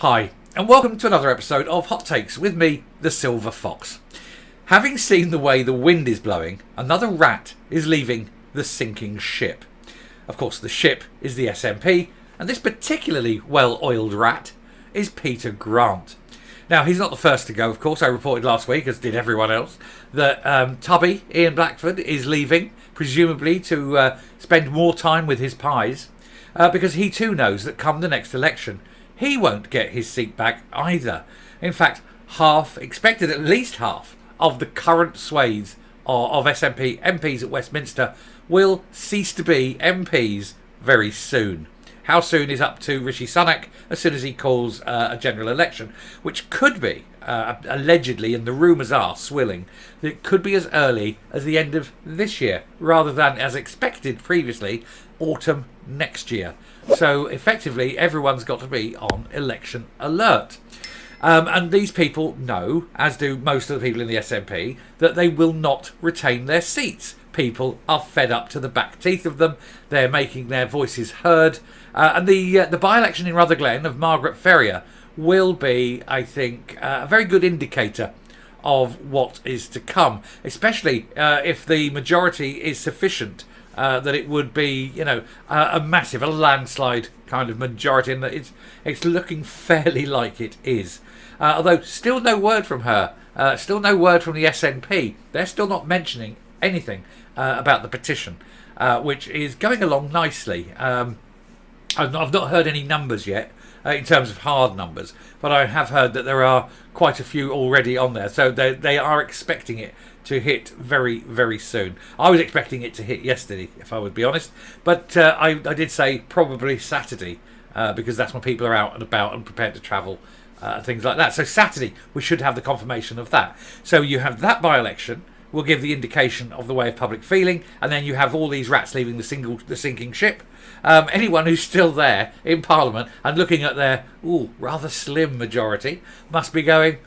Hi, and welcome to another episode of Hot Takes with me, the Silver Fox. Having seen the way the wind is blowing, another rat is leaving the sinking ship. Of course, the ship is the SNP, and this particularly well-oiled rat is Peter Grant. Now, he's not the first to go, of course. I reported last week, as did everyone else, that Tubby, Ian Blackford, is leaving, presumably to spend more time with his pies, because he too knows that come the next election, he won't get his seat back either. In fact, expected at least half, of the current swathes of SNP MPs at Westminster will cease to be MPs very soon. How soon is up to Rishi Sunak as soon as he calls a general election, which could be, allegedly, and the rumours are swilling, that it could be as early as the end of this year, rather than, as expected previously, autumn next year. So effectively, everyone's got to be on election alert. And these people know, as do most of the people in the SNP, that they will not retain their seats. People are fed up to the back teeth of them. They're making their voices heard. And the by-election in Rutherglen of Margaret Ferrier will be, I think, a very good indicator of what is to come, especially if the majority is sufficient. That it would be, a massive, a landslide kind of majority, and that it's looking fairly like it is. Although still no word from her, still no word from the SNP. They're still not mentioning anything about the petition, which is going along nicely. I've not heard any numbers yet in terms of hard numbers, but I have heard that there are quite a few already on there, so they are expecting it to hit very, very soon. I was expecting it to hit yesterday, if I would be honest, but I did say probably Saturday, because that's when people are out and about and prepared to travel, things like that. So Saturday, we should have the confirmation of that. So you have that by-election, will give the indication of the way of public feeling, and then you have all these rats leaving the sinking ship. Anyone who's still there in Parliament and looking at their rather slim majority must be going,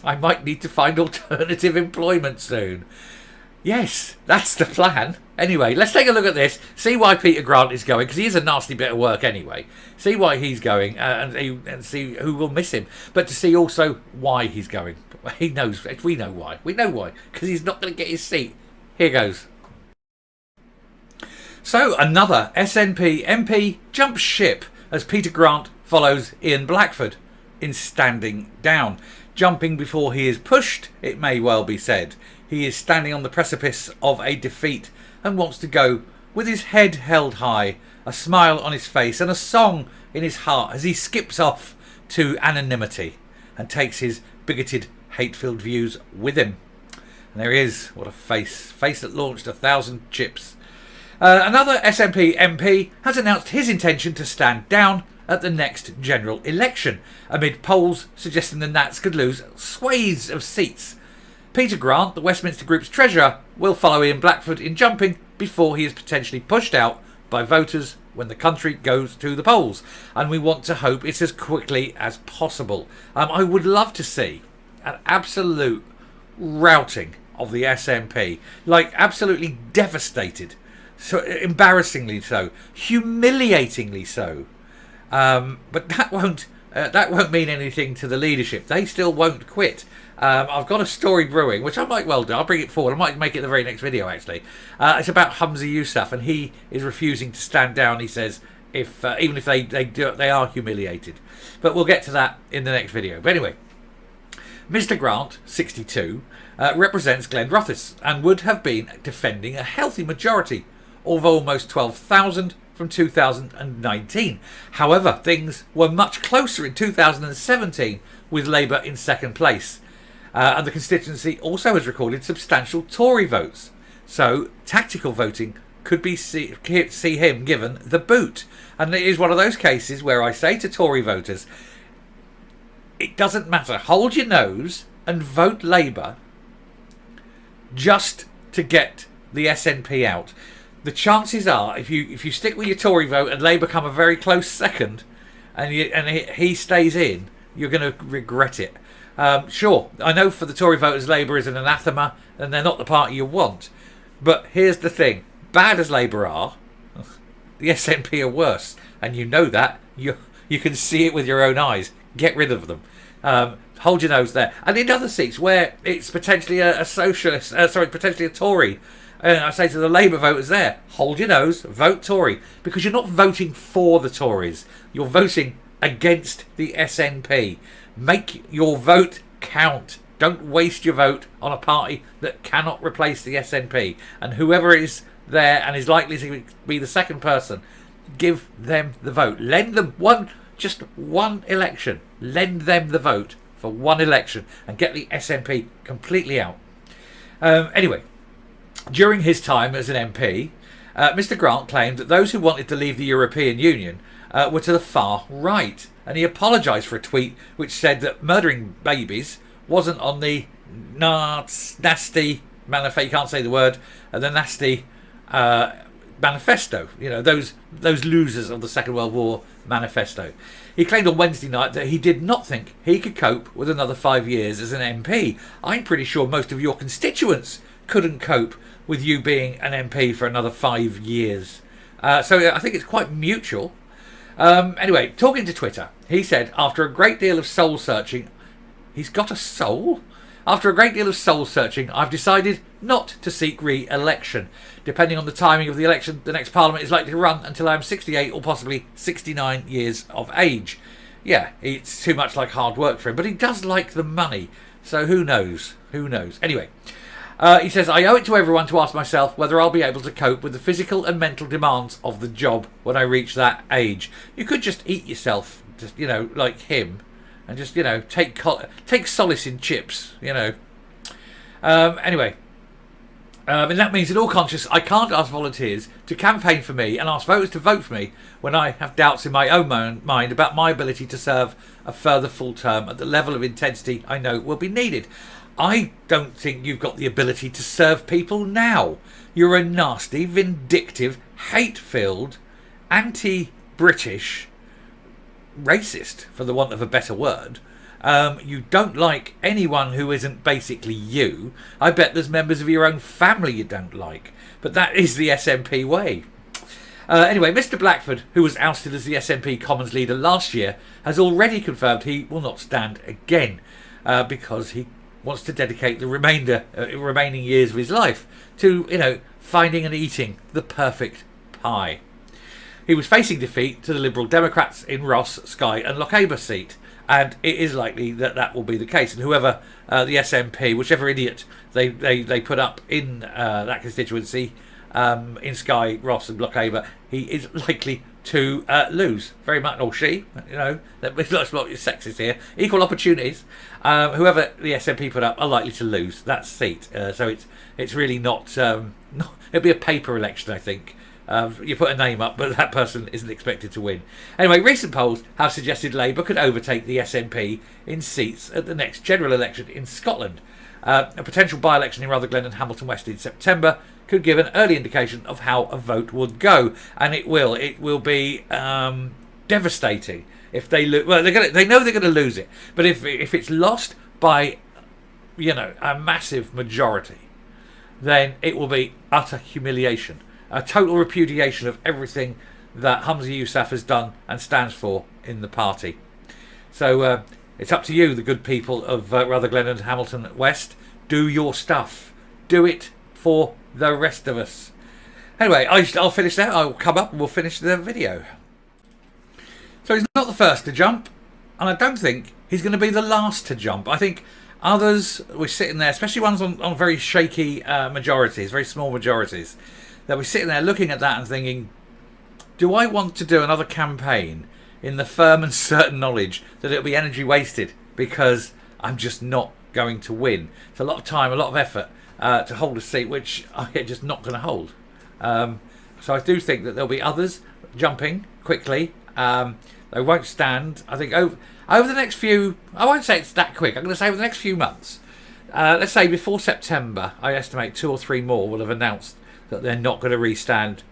I might need to find alternative employment soon. Yes, that's the plan. Anyway, let's take a look at this, see why Peter Grant is going, because he is a nasty bit of work anyway. See why he's going and see who will miss him. But to see also why he's going. He knows, we know why. We know why, because he's not going to get his seat. Here goes. So, another SNP MP jumps ship as Peter Grant follows Ian Blackford in standing down. Jumping before he is pushed, it may well be said. He is standing on the precipice of a defeat and wants to go with his head held high, a smile on his face and a song in his heart as he skips off to anonymity and takes his bigoted, hate-filled views with him. And there he is. What a face that launched 1,000 chips. Another SNP MP has announced his intention to stand down at the next general election, amid polls suggesting the Nats could lose swathes of seats. Peter Grant, the Westminster Group's treasurer, will follow Ian Blackford in jumping before he is potentially pushed out by voters when the country goes to the polls. And we want to hope it's as quickly as possible. I would love to see an absolute routing of the SNP, like absolutely devastated, so embarrassingly so, humiliatingly so. But that won't mean anything to the leadership. They still won't quit. I've got a story brewing, which I might well do. I'll bring it forward. I might make it the very next video, actually. It's about Humza Yousaf, and he is refusing to stand down. He says, even if they are humiliated. But we'll get to that in the next video. But anyway, Mr. Grant, 62, represents Glenrothes and would have been defending a healthy majority of almost 12,000 from 2019. However, things were much closer in 2017 with Labour in second place. And the constituency also has recorded substantial Tory votes. So tactical voting could be see him given the boot. And it is one of those cases where I say to Tory voters, it doesn't matter. Hold your nose and vote Labour just to get the SNP out. The chances are, if you stick with your Tory vote and Labour come a very close second, and he stays in, you're going to regret it. Sure, I know for the Tory voters, Labour is an anathema, and they're not the party you want. But here's the thing: bad as Labour are, the SNP are worse, and you know that. You can see it with your own eyes. Get rid of them. Hold your nose there. And in other seats where it's potentially a socialist, potentially a Tory, and I say to the Labour voters there, hold your nose, vote Tory, because you're not voting for the Tories. You're voting against the SNP. Make your vote count. Don't waste your vote on a party that cannot replace the SNP. And whoever is there and is likely to be the second person, give them the vote. Lend them just one election. Lend them the vote for one election and get the SNP completely out. Anyway, during his time as an MP, Mr Grant claimed that those who wanted to leave the European Union were to the far right. And he apologised for a tweet which said that murdering babies wasn't on the nasty manifesto. You can't say the word. The nasty manifesto. You know, those losers of the Second World War manifesto. He claimed on Wednesday night that he did not think he could cope with another 5 years as an MP. I'm pretty sure most of your constituents couldn't cope with you being an MP for another 5 years. So I think it's quite mutual. Anyway, talking to Twitter, he said, after a great deal of soul searching, he's got a soul? After a great deal of soul searching, I've decided not to seek re-election. Depending on the timing of the election, the next parliament is likely to run until I'm 68 or possibly 69 years of age. Yeah, it's too much like hard work for him, but he does like the money. So who knows? Who knows? Anyway, he says, I owe it to everyone to ask myself whether I'll be able to cope with the physical and mental demands of the job when I reach that age. You could just eat yourself, just, you know, like him. And just, you know, take solace in chips, you know. Anyway, and that means in all conscience, I can't ask volunteers to campaign for me and ask voters to vote for me when I have doubts in my own mind about my ability to serve a further full term at the level of intensity I know will be needed. I don't think you've got the ability to serve people now. You're a nasty, vindictive, hate-filled, anti-British racist, for the want of a better word. You don't like anyone who isn't basically you. I bet there's members of your own family you don't like. But that is the SNP way. Anyway, Mr Blackford, who was ousted as the SNP Commons leader last year, has already confirmed he will not stand again because he wants to dedicate the remaining years of his life to, you know, finding and eating the perfect pie. He was facing defeat to the Liberal Democrats in Ross, Skye and Lochaber seat, and it is likely that that will be the case. And whoever the SNP, whichever idiot they put up in that constituency, in Skye, Ross and Lochaber, he is likely to lose very much, or she, you know, let's not be sexist here, equal opportunities. Whoever the SNP put up are likely to lose that seat. So it's really not, it'll be a paper election, I think. You put a name up, but that person isn't expected to win. Anyway, recent polls have suggested Labour could overtake the SNP in seats at the next general election in Scotland. A potential by-election in Rutherglen and Hamilton West in September could give an early indication of how a vote would go, and it will. It will be devastating if they lose. Well, they know they're going to lose it, but if it's lost by, you know, a massive majority, then it will be utter humiliation. A total repudiation of everything that Humza Yousaf has done and stands for in the party. So it's up to you, the good people of Rutherglen and Hamilton West. Do your stuff. Do it for the rest of us. Anyway, I'll finish there. I'll come up and we'll finish the video. So he's not the first to jump, and I don't think he's going to be the last to jump. I think others were sitting there, especially ones on very shaky majorities, very small majorities, that we're sitting there looking at that and thinking, do I want to do another campaign in the firm and certain knowledge that it'll be energy wasted because I'm just not going to win? It's a lot of time, a lot of effort to hold a seat which I'm just not going to hold. So I do think that there'll be others jumping quickly. They won't stand. I think over the next few, I won't say it's that quick, I'm going to say over the next few months. Let's say before September, I estimate 2 or 3 more will have announced that they're not going to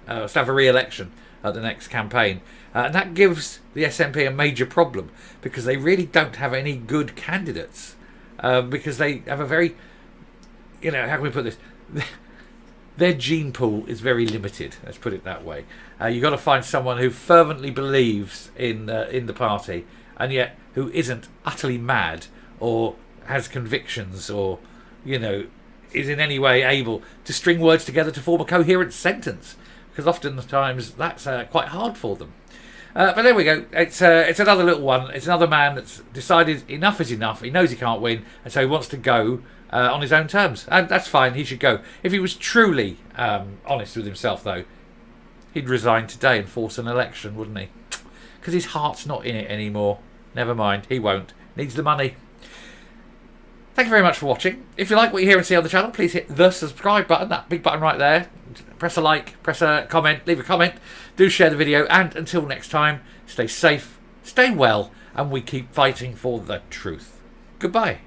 have a re-election at the next campaign. And that gives the SNP a major problem because they really don't have any good candidates. Because they have a very, you know, how can we put this? their gene pool is very limited. Let's put it that way. You've got to find someone who fervently believes in the party, and yet who isn't utterly mad or has convictions, or is in any way able to string words together to form a coherent sentence, because oftentimes that's quite hard for them. But there we go. It's another little one. It's another man that's decided enough is enough. He knows he can't win, and so he wants to go on his own terms. And that's fine. He should go. If he was truly honest with himself, though, he'd resign today and force an election, wouldn't he? Because his heart's not in it anymore. Never mind. He won't. Needs the money. Thank you very much for watching. If you like what you hear and see on the channel, please hit the subscribe button, that big button right there. Press a like, press a comment, leave a comment. Do share the video, and until next time, stay safe, stay well, and we keep fighting for the truth. Goodbye.